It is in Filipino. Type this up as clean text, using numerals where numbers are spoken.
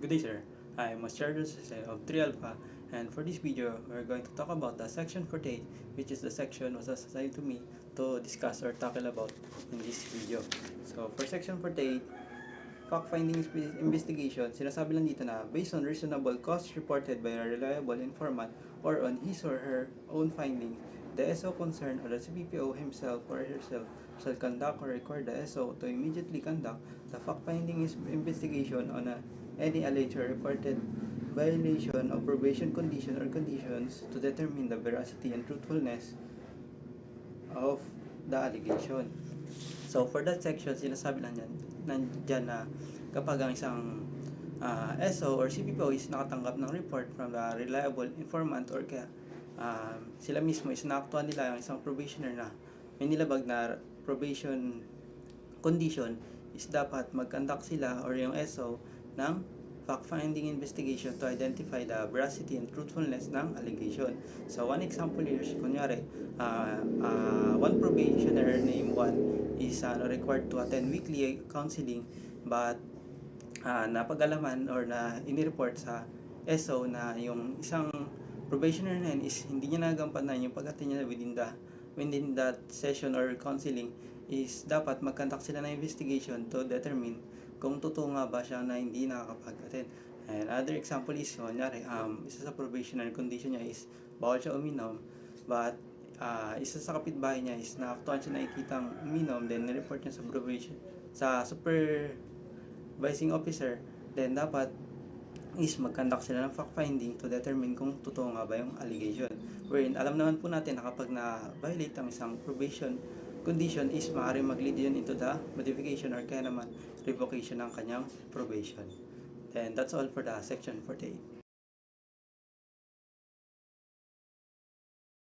Good day, sir. I'm Master Jose of 3 Alpha, and for this video, we're going to talk about the section 48, which is the section was assigned to me to discuss or tackle about in this video. So, for section 48, fact-finding investigation, sinasabi lang dito na based on reasonable cause reported by a reliable informant or on his or her own findings, the SO concerned or the CPPO himself or herself shall conduct or require the SO to immediately conduct the fact-finding investigation on any alleged or reported violation of probation condition or conditions to determine the veracity and truthfulness of the allegation. So, for that section, sinasabi lang nandyan na kapag ang isang SO or CPPO is nakatanggap ng report from the reliable informant or kaya sila mismo is naaktuhan nila ang isang probationer na may nilabag na probation condition is dapat mag-conduct sila or yung SO ng fact-finding investigation to identify the veracity and truthfulness ng allegation. So, one example here is, kunyari, one probationer named Juan is required to attend weekly counseling but napag-alaman or na inireport sa SO na yung isang probationer na yun is hindi niya nagampanan yung pag-attend niya within that session or counseling is dapat mag-conduct sila ng investigation to determine kung totoo nga ba siya na hindi nakakapag-attend. And other example is, kunyari, isa sa probationary condition niya is bawal siya uminom, but isa sa kapitbahay niya is naaktuhan siya nakikitang uminom, then nireport niya sa probation, sa supervising officer, then dapat is mag-conduct sila ng fact-finding to determine kung totoo nga ba yung allegation. Wherein, alam naman po natin na kapag na-violate ang isang probation condition is maaaring mag-lead yun into the modification or kaya naman revocation ng kanyang probation. And that's all for the section 48.